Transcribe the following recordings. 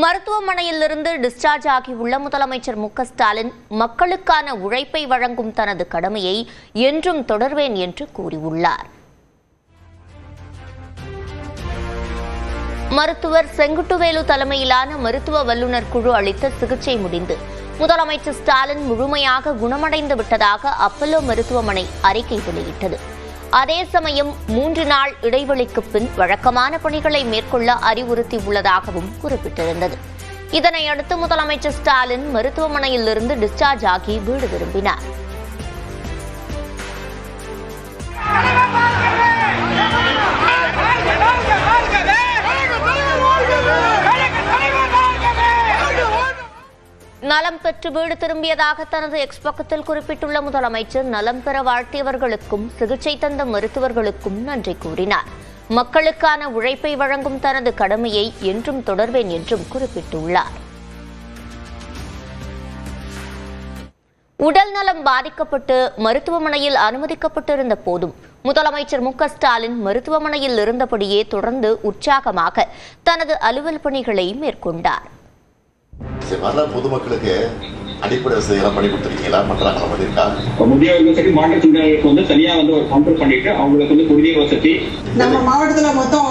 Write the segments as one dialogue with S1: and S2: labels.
S1: மருத்துவமனையிலிருந்து டிஸ்சார்ஜ் ஆகியுள்ள முதலமைச்சர் மு க ஸ்டாலின் மக்களுக்கான உழைப்பை வழங்கும் தனது கடமையை என்றும் தொடர்வேன் என்று கூறியுள்ளார். மருத்துவர் செங்குட்டுவேலு தலைமையிலான மருத்துவ வல்லுநர் குழு அளித்த சிகிச்சை முடிந்து முதலமைச்சர் ஸ்டாலின் முழுமையாக குணமடைந்து விட்டதாக அப்பல்லோ மருத்துவமனை அறிக்கை வெளியிட்டது. அதே சமயம் 3 நாள் இடைவெளிக்கு பின் வழக்கமான பணிகளை மேற்கொள்ள அறிவுறுத்தியுள்ளதாகவும் குறிப்பிட்டிருந்தது. இதனையடுத்து முதலமைச்சர் ஸ்டாலின் மருத்துவமனையிலிருந்து டிஸ்சார்ஜ் ஆகி வீடு திரும்பினார். நலம் பெற்று வீடு திரும்பியதாக தனது எக்ஸ் பக்கத்தில் குறிப்பிட்டுள்ள முதலமைச்சர் நலம் பெற வாழ்த்தியவர்களுக்கும் சிகிச்சை தந்த மருத்துவர்களுக்கும் நன்றி கூறினார். மக்களுக்கான உழைப்பை வழங்கும் தனது கடமையை என்றும் தொடர்வேன் என்றும் குறிப்பிட்டுள்ளார். உடல் நலம் பாதிக்கப்பட்டு மருத்துவமனையில் அனுமதிக்கப்பட்டிருந்த போதும் முதலமைச்சர் மு க ஸ்டாலின் மருத்துவமனையில் இருந்தபடியே தொடர்ந்து உற்சாகமாக தனது அலுவல் பணிகளை மேற்கொண்டார்.
S2: பொதுமக்களுக்கு அடிப்படை வசதிகளை பண்ணி கொடுத்துருக்கீங்களா? பண்றாங்களா? பண்ணிருக்கா?
S3: முதியவர்களுக்கு சரி, மாற்றுத்திறனாளிகளுக்கு வந்து தனியா வந்து ஒரு கவுண்டர் பண்ணிட்டு அவங்களுக்கு வந்து குடிநீர் வசதி
S4: நம்ம மாவட்டத்துல மொத்தம்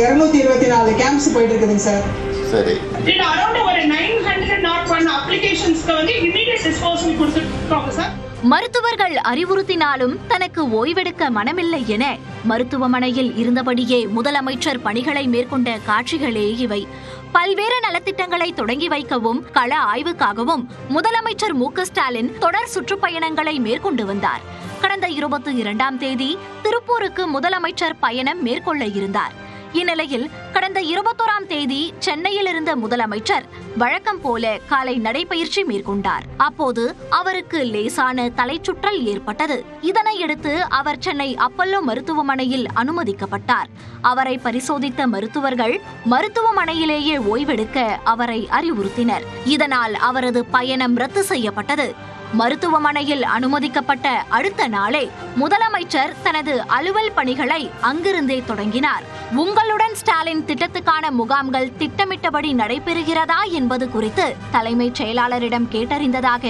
S4: 224 கேம்ப்ஸ் போயிட்டு இருக்குதுங்க சார்.
S2: சரி,
S5: இது அரௌண்ட் ஒரு 901 அப்ளிகேஷன்ஸ்க்கு வந்து இமிடியேட் டிஸ்போசல் கொடுத்துருக்காங்க சார்.
S6: மருத்துவர்கள் அறிவுறுத்தினாலும் தனக்கு ஓய்வெடுக்க மனமில்லை என மருத்துவமனையில் இருந்தபடியே முதலமைச்சர் பணிகளை மேற்கொண்ட காட்சிகளே இவை. பல்வேறு நலத்திட்டங்களை தொடங்கி வைக்கவும் கள ஆய்வுக்காகவும் முதலமைச்சர் மு க ஸ்டாலின் தொடர் சுற்றுப்பயணங்களை மேற்கொண்டு வந்தார். கடந்த 22ஆம் தேதி திருப்பூருக்கு முதலமைச்சர் பயணம் மேற்கொள்ள இருந்தார். இந்நிலையில் கடந்த 21ஆம் தேதி சென்னையில் இருந்த முதலமைச்சர் வழக்கம் போல காலை நடைபயிற்சி மேற்கொண்டார். அப்போது அவருக்கு லேசான தலைச்சுற்றல் ஏற்பட்டது. இதனையடுத்து அவர் சென்னை அப்பல்லோ மருத்துவமனையில் அனுமதிக்கப்பட்டார். அவரை பரிசோதித்த மருத்துவர்கள் மருத்துவமனையிலேயே ஓய்வெடுக்க அவரை அறிவுறுத்தினர். இதனால் அவரது பயணம் ரத்து செய்யப்பட்டது. மருத்துவமனையில் அனுமதிக்கப்பட்ட அடுத்த நாளே முதலமைச்சர் தனது அலுவல் பணிகளை அங்கிருந்தே தொடங்கினார். உங்களுடன் ஸ்டாலின் திட்டத்துக்கான முகாம்கள் திட்டமிட்டபடி நடைபெறுகிறதா என்பது குறித்து தலைமைச் செயலாளரிடம் கேட்டறிந்ததாக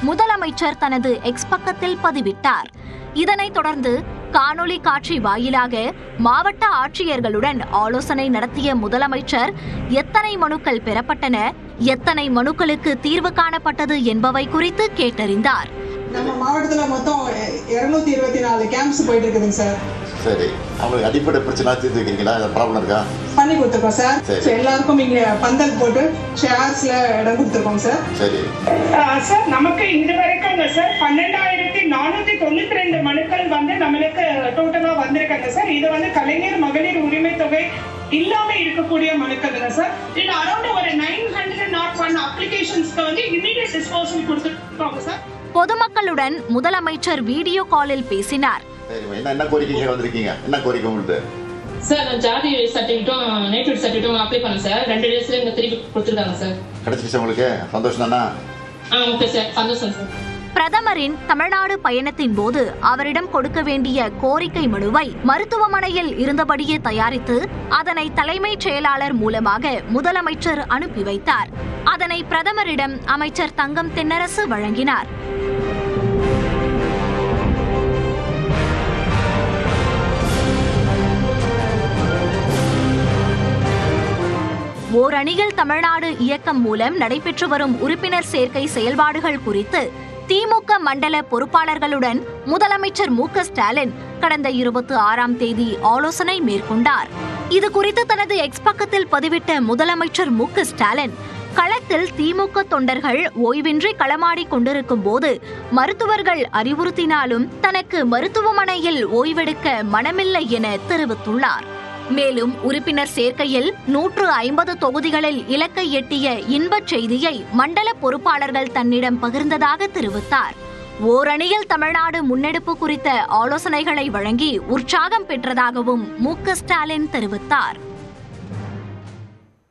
S6: முதலமைச்சர் தனது எக்ஸ் பக்கத்தில் பதிவிட்டார். இதனைத் தொடர்ந்து காணொலி காட்சி வாயிலாக மாவட்ட ஆட்சியர்களுடன் ஆலோசனை நடத்திய முதலமைச்சர் எத்தனை மனுக்கள் பெறப்பட்டன, எத்தனை மனுக்களுக்கு தீர்வு காணப்பட்டது என்பவை குறித்து கேட்டறிந்தார்.
S4: நம்ம மாவட்டத்துல மொத்தம் 224 கேம்ப்ஸ் போயிட்டு இருக்குதுங்க சார்.
S2: சரி, அவங்களுக்கு அடிப்படை பிரச்சனை தீர்த்து வைக்கிறீங்களா? ப்ராப்ளம் இருக்கா?
S4: பண்ணி கொடுத்துருக்கோம் சார். எல்லாருக்கும் இங்க பந்தல் போட்டு சேர்ஸ்ல இடம் கொடுத்துருக்கோம் சார்.
S2: சரி
S5: சார், நமக்கு இது வரைக்கும் சார் 12,492 மனுக்கள் வந்து நம்மளுக்கு டோட்டலா வந்திருக்காங்க சார். இது வந்து கலைஞர் மகளிர் உரிமை தொகை இல்லாம இருக்கக்கூடிய மனுக்கள் சார். இது அரௌண்ட் ஒரு 901 அப்ளிகேஷன்ஸ்க்கு வந்து இமிடியேட் டிஸ்போசல் கொடுத்துருக்காங்க சார்.
S6: பொதுமக்களுடன் முதலமைச்சர் வீடியோ காலில் பேசினார்.
S2: என்ன கோரிக்கை வந்திருக்கீங்க? என்ன கோரிக்கை உங்களுக்கு?
S7: சார், ஜாதி சர்டிஃபிகேட்டும் நேட்டிவ் சர்டிஃபிகேட்டும் அப்ளை பண்ணேன் சார். 2 டேஸ்ல இங்க திருப்பி கொடுத்துருக்காங்க சார்.
S2: கிடைச்சிச்சு உங்களுக்கு? சந்தோஷம் தானா?
S7: ஓகே சார், சந்தோஷம் சார்.
S6: பிரதமரின் தமிழ்நாடு பயணத்தின் போது அவரிடம் கொடுக்க வேண்டிய கோரிக்கை மனுவை மருத்துவமனையில் இருந்தபடியே தயாரித்து அதனை தலைமைச் செயலாளர் மூலமாக முதலமைச்சர் அனுப்பி வைத்தார். அதனை பிரதமரிடம் அமைச்சர் தங்கம் தென்னரசு வழங்கினார். ஓரணியில் தமிழ்நாடு இயக்கம் மூலம் நடைபெற்று வரும் உறுப்பினர் சேர்க்கை செயல்பாடுகள் குறித்து திமுக மண்டல பொறுப்பாளர்களுடன் முதலமைச்சர் மு க ஸ்டாலின் கடந்த 26ஆம் தேதி ஆலோசனை மேற்கொண்டார். இது குறித்து தனது எக்ஸ் பக்கத்தில் பதிவிட்ட முதலமைச்சர் மு க ஸ்டாலின், களத்தில் திமுக தொண்டர்கள் ஓய்வின்றி களமாடிக் கொண்டிருக்கும் போது மருத்துவர்கள் அறிவுறுத்தினாலும் தனக்கு மருத்துவமனையில் ஓய்வெடுக்க மனமில்லை என தெரிவித்துள்ளார். மேலும் உறுப்பினர் சேர்க்கையில் 150 தொகுதிகளில் இலக்கை எட்டிய இன்பச் செய்தியை மண்டல பொறுப்பாளர்கள் தன்னிடம் பகிர்ந்ததாக தெரிவித்தார். ஓரணியில் தமிழ்நாடு முன்னெடுப்பு குறித்த ஆலோசனைகளை வழங்கி உற்சாகம் பெற்றதாகவும் மு க ஸ்டாலின் தெரிவித்தார்.